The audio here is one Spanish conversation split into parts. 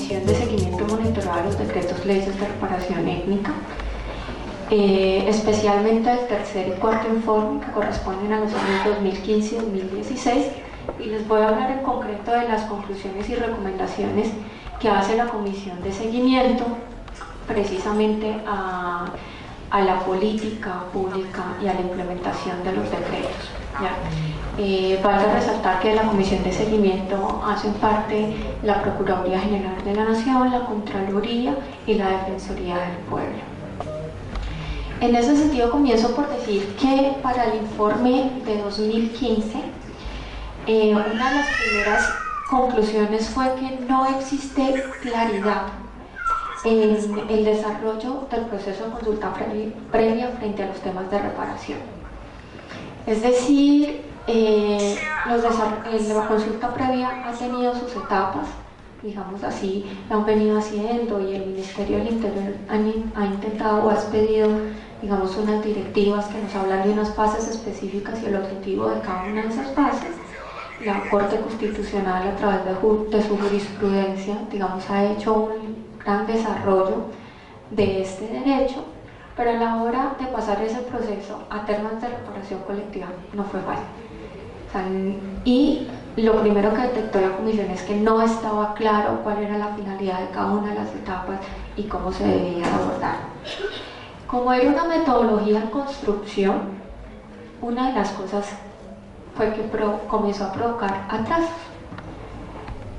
Comisión de Seguimiento y Monitoreo de los Decretos Leyes de Reparación Étnica, especialmente el tercer y cuarto informe que corresponden a los años 2015 y 2016, y les voy a hablar en concreto de las conclusiones y recomendaciones que hace la Comisión de Seguimiento precisamente a la política pública y a la implementación de los decretos. Falta resaltar que de la Comisión de Seguimiento hacen parte la Procuraduría General de la Nación, la Contraloría y la Defensoría del Pueblo. En ese sentido comienzo por decir que para el informe de 2015 una de las primeras conclusiones fue que no existe claridad en el desarrollo del proceso de consulta previa frente a los temas de reparación. Es decir, la consulta previa ha tenido sus etapas, digamos así, la han venido haciendo, y el Ministerio del Interior ha intentado o ha expedido, digamos, unas directivas que nos hablan de unas fases específicas y el objetivo de cada una de esas fases. La Corte Constitucional, a través de su jurisprudencia, digamos, ha hecho un gran desarrollo de este derecho, pero a la hora de pasar ese proceso a temas de reparación colectiva no fue fácil. Y lo primero que detectó la Comisión es que no estaba claro cuál era la finalidad de cada una de las etapas y cómo se debía abordar. Como era una metodología en construcción, una de las cosas fue que comenzó a provocar atrasos.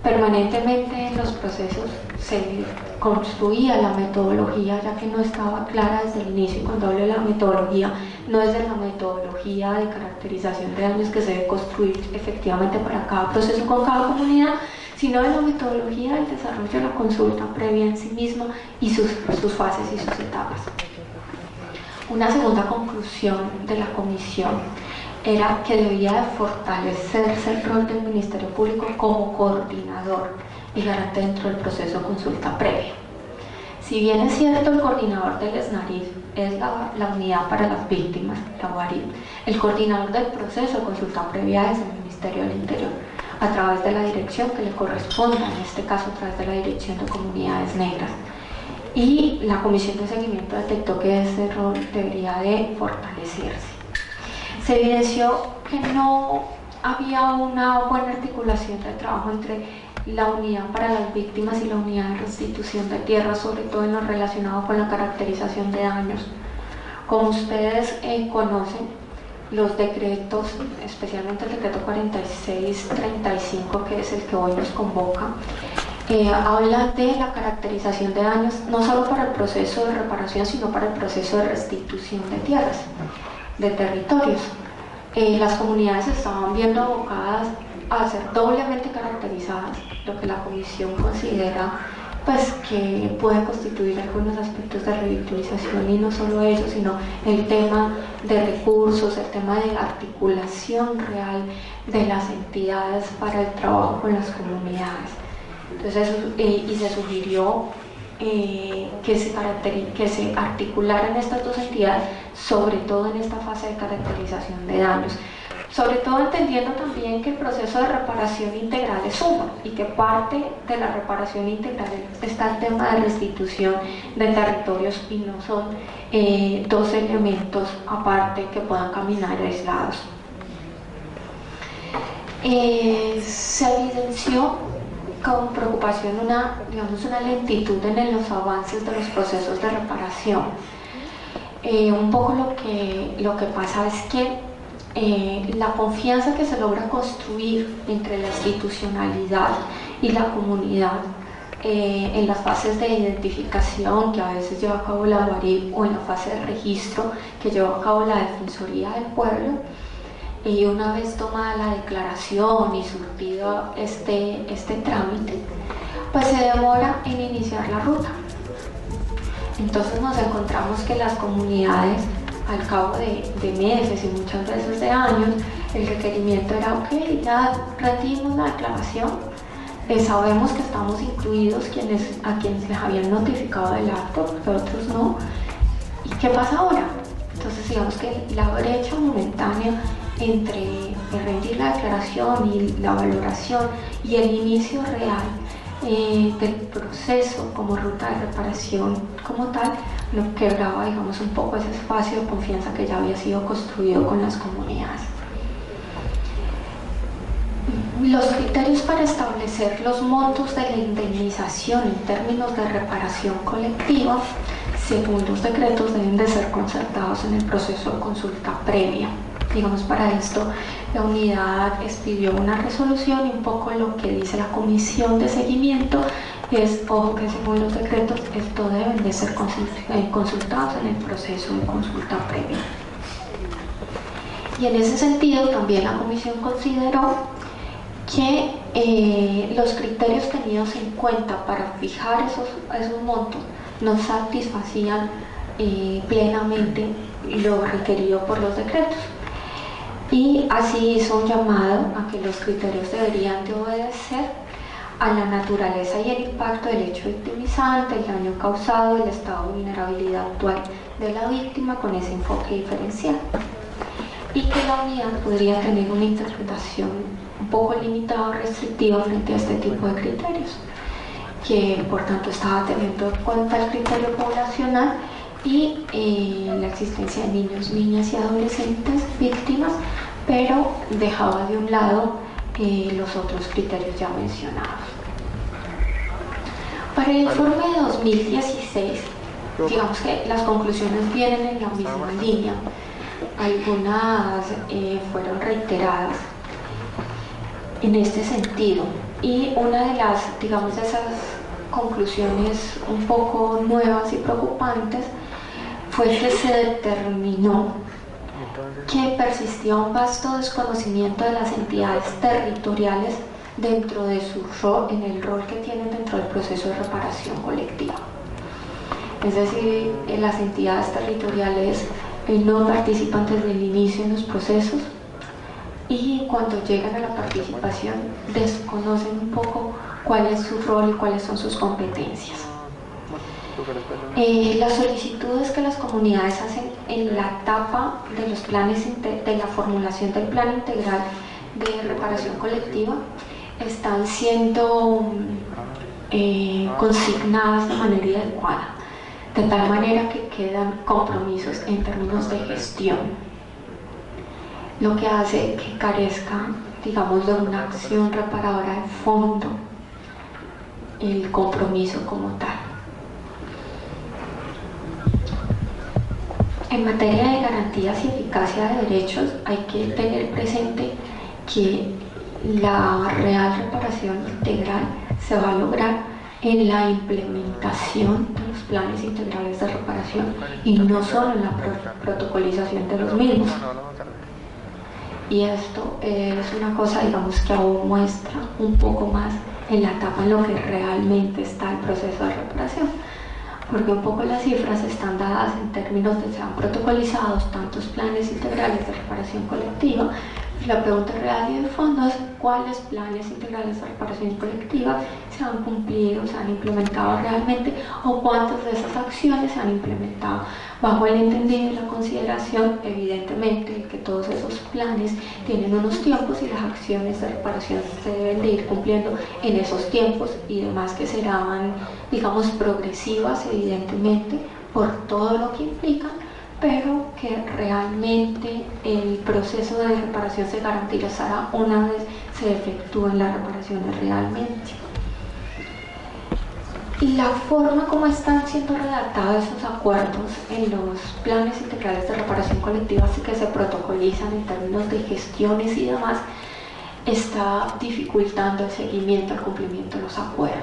Permanentemente en los procesos se construía la metodología, ya que no estaba clara desde el inicio. Y cuando hablo de la metodología, no es de la metodología de caracterización de daños que se debe construir efectivamente para cada proceso con cada comunidad, sino de la metodología del desarrollo de la consulta previa en sí misma y sus fases y sus etapas. Una segunda conclusión de la Comisión era que debía de fortalecerse el rol del Ministerio Público como coordinador y garante dentro del proceso de consulta previa. Si bien es cierto, el coordinador del SNARIF es la unidad para las víctimas, la UARIP, el coordinador del proceso de consulta previa es el Ministerio del Interior, a través de la dirección que le corresponda, en este caso a través de la Dirección de Comunidades Negras. Y la Comisión de Seguimiento detectó que ese rol debería de fortalecerse. Se evidenció que no había una buena articulación de trabajo entre la unidad para las víctimas y la unidad de restitución de tierras, sobre todo en lo relacionado con la caracterización de daños. Como ustedes conocen, los decretos, especialmente el decreto 4635, que es el que hoy nos convoca, habla de la caracterización de daños no solo para el proceso de reparación, sino para el proceso de restitución de tierras, de territorios. Las comunidades estaban viendo abocadas a ser doblemente caracterizadas, lo que la Comisión considera pues que puede constituir algunos aspectos de revictimización, y no solo eso, sino el tema de recursos, el tema de articulación real de las entidades para el trabajo con las comunidades. Entonces, y se sugirió que se articularan estas dos entidades, sobre todo en esta fase de caracterización de daños, sobre todo entendiendo también que el proceso de reparación integral es uno, y que parte de la reparación integral está el tema de restitución de territorios, y no son dos elementos aparte que puedan caminar aislados. Se evidenció con preocupación una lentitud en los avances de los procesos de reparación. Un poco lo que pasa es que la confianza que se logra construir entre la institucionalidad y la comunidad en las fases de identificación que a veces lleva a cabo la UARIP, o en la fase de registro que lleva a cabo la Defensoría del Pueblo, y una vez tomada la declaración y surtido este trámite, pues se demora en iniciar la ruta. Entonces nos encontramos que las comunidades, al cabo de meses y muchas veces de años, el requerimiento era: ok, ya rendimos la declaración, sabemos que estamos incluidos a quienes les habían notificado del acto, porque otros no, ¿y qué pasa ahora? Entonces digamos que la brecha momentánea entre el rendir la declaración y la valoración y el inicio real del proceso como ruta de reparación como tal, lo quebraba, digamos, un poco ese espacio de confianza que ya había sido construido con las comunidades. Los criterios para establecer los montos de la indemnización en términos de reparación colectiva, según los decretos, deben de ser concertados en el proceso de consulta previa. Digamos, para esto la unidad expidió una resolución y un poco lo que dice la comisión de seguimiento es, ojo, que según los decretos esto deben de ser consultados en el proceso de consulta previa. Y en ese sentido también la comisión consideró que los criterios tenidos en cuenta para fijar esos montos no satisfacían plenamente lo requerido por los decretos, y así hizo un llamado a que los criterios deberían de obedecer a la naturaleza y el impacto del hecho victimizante, el daño causado, el estado de vulnerabilidad actual de la víctima con ese enfoque diferencial, y que la unidad podría tener una interpretación un poco limitada o restrictiva frente a este tipo de criterios, que por tanto estaba teniendo en cuenta el criterio poblacional y la existencia de niños, niñas y adolescentes víctimas, pero dejaba de un lado los otros criterios ya mencionados. Para el informe de 2016, digamos que las conclusiones vienen en la misma línea, algunas fueron reiteradas en este sentido, y una de las, digamos, de esas conclusiones un poco nuevas y preocupantes fue que se determinó que persistía un vasto desconocimiento de las entidades territoriales dentro de su rol, en el rol que tienen dentro del proceso de reparación colectiva. Es decir, las entidades territoriales no participan desde el inicio en los procesos, y cuando llegan a la participación desconocen un poco cuál es su rol y cuáles son sus competencias. Las solicitudes que las comunidades hacen en la etapa de los planes, de la formulación del plan integral de reparación colectiva, están siendo consignadas de manera adecuada, de tal manera que quedan compromisos en términos de gestión, lo que hace que carezca, digamos, de una acción reparadora de fondo el compromiso como tal. En materia de garantías y eficacia de derechos, hay que tener presente que la real reparación integral se va a lograr en la implementación de los planes integrales de reparación y no solo en la protocolización de los mismos. Y esto es una cosa, digamos, que aún muestra un poco más en la etapa en lo que realmente está el proceso de reparación, porque un poco las cifras están dadas en términos de se han protocolizados tantos planes integrales de reparación colectiva. La pregunta real y de fondo es cuáles planes integrales de reparación colectiva se han cumplido, se han implementado realmente, o cuántas de esas acciones se han implementado, bajo el entendido y la consideración, evidentemente, que todos esos planes tienen unos tiempos y las acciones de reparación se deben de ir cumpliendo en esos tiempos, y demás que serán, digamos, progresivas, evidentemente, por todo lo que implican, pero que realmente el proceso de reparación se garantizará una vez se efectúen las reparaciones realmente. Y la forma como están siendo redactados esos acuerdos en los planes integrales de reparación colectiva, así que se protocolizan en términos de gestiones y demás, está dificultando el seguimiento, el cumplimiento de los acuerdos,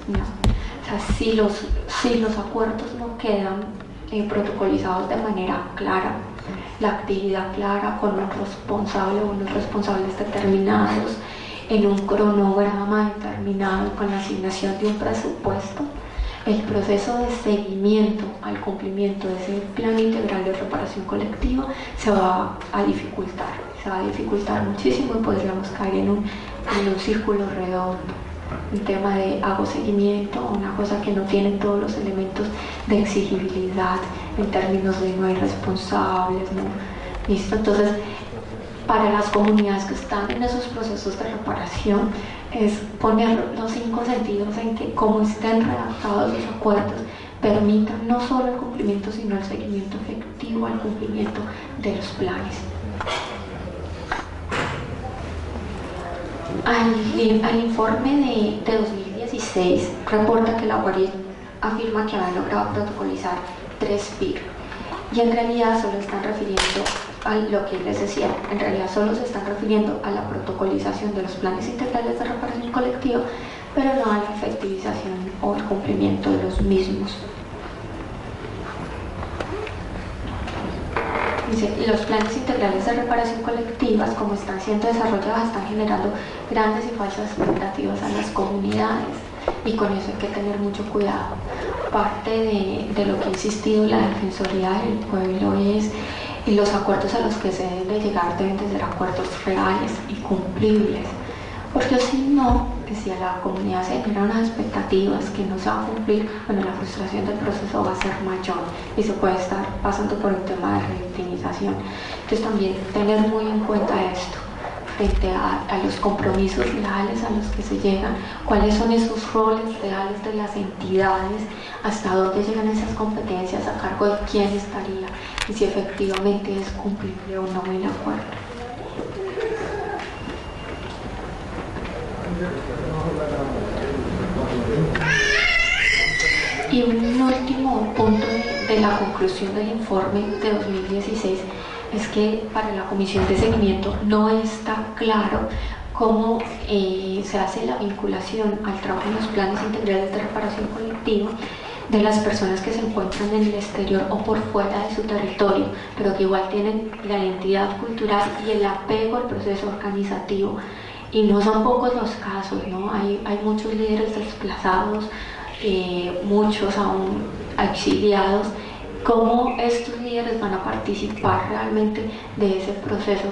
¿no? O sea, si los acuerdos no quedan protocolizados de manera clara, la actividad clara, con un responsable o unos responsables determinados, en un cronograma determinado, con la asignación de un presupuesto, el proceso de seguimiento al cumplimiento de ese plan integral de reparación colectiva se va a dificultar muchísimo, y podríamos caer en un círculo redondo. Un tema de hago seguimiento, una cosa que no tiene todos los elementos de exigibilidad en términos de no hay responsables, ¿no? ¿Listo? Entonces, para las comunidades que están en esos procesos de reparación, es poner los 5 sentidos en que, como estén redactados los acuerdos, permitan no solo el cumplimiento, sino el seguimiento efectivo al cumplimiento de los planes. Al informe de 2016 reporta que la UARI afirma que había logrado protocolizar 3 PIR, y en realidad solo están refiriendo a lo que les decía, en realidad solo se están refiriendo a la protocolización de los planes integrales de reparación colectiva, pero no a la efectivización o el cumplimiento de los mismos. Dice, los planes integrales de reparación colectivas, como están siendo desarrollados, están generando grandes y falsas expectativas a las comunidades, y con eso hay que tener mucho cuidado. Parte de lo que ha insistido la Defensoría del Pueblo es y los acuerdos a los que se deben de llegar deben de ser acuerdos reales y cumplibles, porque si no, si a la comunidad se generan unas expectativas que no se van a cumplir, bueno, la frustración del proceso va a ser mayor y se puede estar pasando por un tema de revictimización. Entonces también tener muy en cuenta esto frente a los compromisos reales a los que se llegan, cuáles son esos roles reales de las entidades, hasta dónde llegan esas competencias, a cargo de quién estaría, y si efectivamente es cumplible o no el acuerdo. Y un último punto de la conclusión del informe de 2016 es que para la comisión de seguimiento no está claro cómo se hace la vinculación al trabajo en los planes integrales de reparación colectiva de las personas que se encuentran en el exterior o por fuera de su territorio, pero que igual tienen la identidad cultural y el apego al proceso organizativo. Y no son pocos los casos, ¿no? Hay muchos líderes desplazados, muchos aún exiliados. ¿Cómo estos líderes van a participar realmente de ese proceso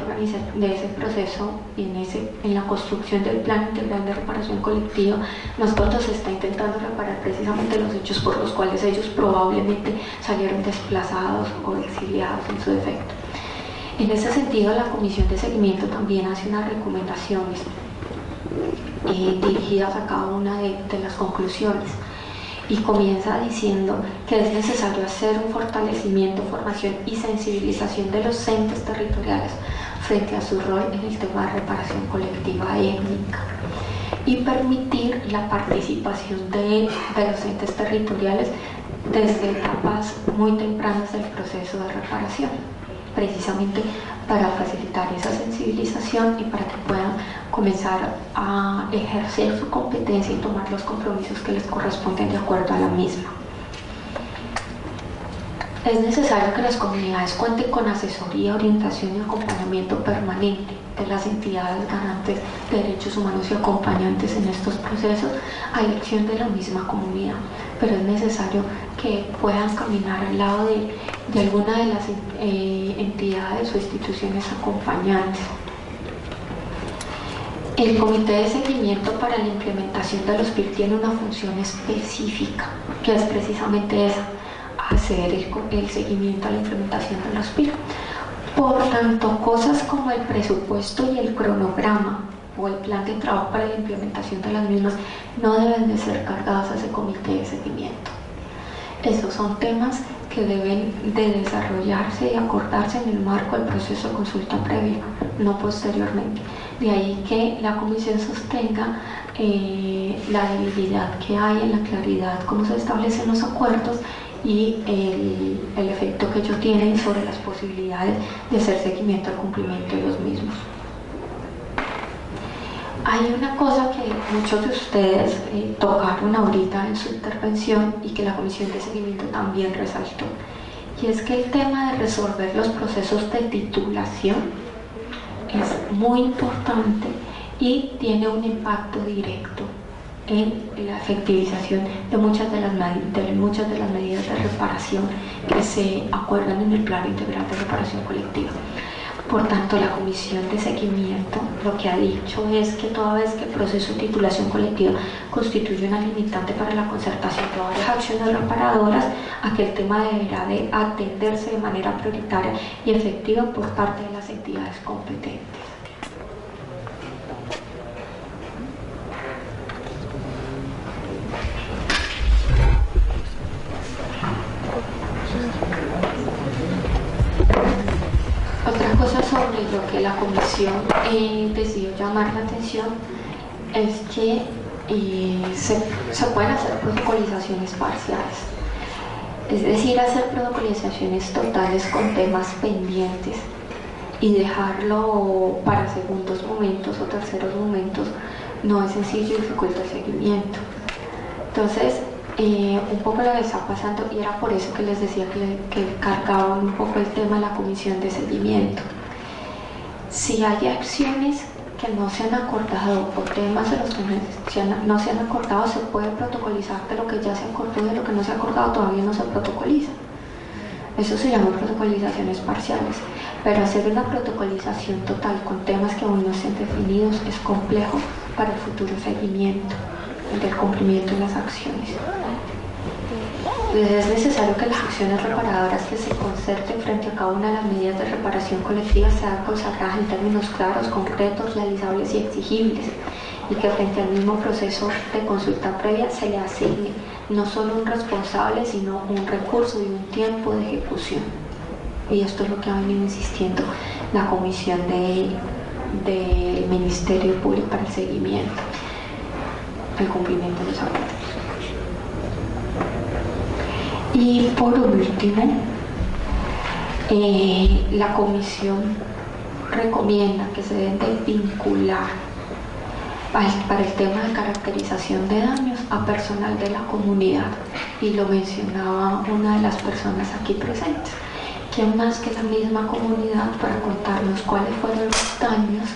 en la construcción del plan integral de reparación colectiva, más cuando se está intentando reparar precisamente los hechos por los cuales ellos probablemente salieron desplazados o exiliados en su defecto? En ese sentido, la Comisión de Seguimiento también hace unas recomendaciones dirigidas a cada una de las conclusiones, y comienza diciendo que es necesario hacer un fortalecimiento, formación y sensibilización de los entes territoriales frente a su rol en el tema de reparación colectiva étnica, y permitir la participación de los entes territoriales desde etapas muy tempranas del proceso de reparación, precisamente para facilitar esa sensibilización y para que puedan comenzar a ejercer su competencia y tomar los compromisos que les corresponden de acuerdo a la misma. Es necesario que las comunidades cuenten con asesoría, orientación y acompañamiento permanente de las entidades garantes de derechos humanos y acompañantes en estos procesos a elección de la misma comunidad, pero es necesario que puedan caminar al lado de alguna de las entidades o instituciones acompañantes. El Comité de Seguimiento para la Implementación de los PIR tiene una función específica, que es precisamente esa: hacer el seguimiento a la implementación de los PIR. Por tanto, cosas como el presupuesto y el cronograma o el plan de trabajo para la implementación de las mismas no deben de ser cargadas a ese comité de seguimiento. Estos son temas que deben de desarrollarse y acordarse en el marco del proceso de consulta previa, no posteriormente. De ahí que la comisión sostenga la debilidad que hay en la claridad, cómo se establecen los acuerdos y el efecto que ellos tienen sobre las posibilidades de hacer seguimiento al cumplimiento de los mismos. Hay una cosa que muchos de ustedes tocaron ahorita en su intervención y que la Comisión de Seguimiento también resaltó, y es que el tema de resolver los procesos de titulación es muy importante y tiene un impacto directo en la efectivización de muchas de las medidas de reparación que se acuerdan en el Plan Integral de Reparación Colectiva. Por tanto, la Comisión de Seguimiento lo que ha dicho es que toda vez que el proceso de titulación colectiva constituye una limitante para la concertación de varias acciones reparadoras, aquel tema deberá de atenderse de manera prioritaria y efectiva por parte de las entidades competentes. sobre lo que la comisión decidió llamar la atención es que se pueden hacer protocolizaciones parciales, es decir, hacer protocolizaciones totales con temas pendientes y dejarlo para segundos momentos o terceros momentos no es sencillo y dificulta el seguimiento. Entonces, un poco lo que está pasando, y era por eso que les decía que cargaban un poco el tema de la comisión de seguimiento. Si hay acciones que no se han acordado por temas de los que no se han acordado, se puede protocolizar, pero lo que ya se acordó de lo que no se ha acordado todavía no se protocoliza. Eso se llama protocolizaciones parciales, pero hacer una protocolización total con temas que aún no estén definidos es complejo para el futuro seguimiento del cumplimiento de las acciones. Es necesario que las acciones reparadoras que se concerten frente a cada una de las medidas de reparación colectiva sean consagradas en términos claros, concretos, realizables y exigibles, y que frente al mismo proceso de consulta previa se le asigne no solo un responsable, sino un recurso y un tiempo de ejecución. Y esto es lo que ha venido insistiendo la Comisión del Ministerio Público para el seguimiento, el cumplimiento de los acuerdos. Y por último, la Comisión recomienda que se deben de vincular para el tema de caracterización de daños a personal de la comunidad, y lo mencionaba una de las personas aquí presentes. ¿Quién más que la misma comunidad para contarnos cuáles fueron los daños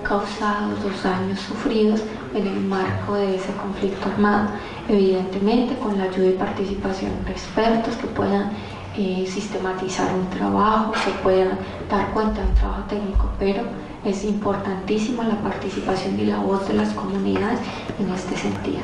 causados, los daños sufridos en el marco de ese conflicto armado? Evidentemente con la ayuda y participación de expertos que puedan sistematizar un trabajo, que puedan dar cuenta de un trabajo técnico, pero es importantísima la participación y la voz de las comunidades en este sentido.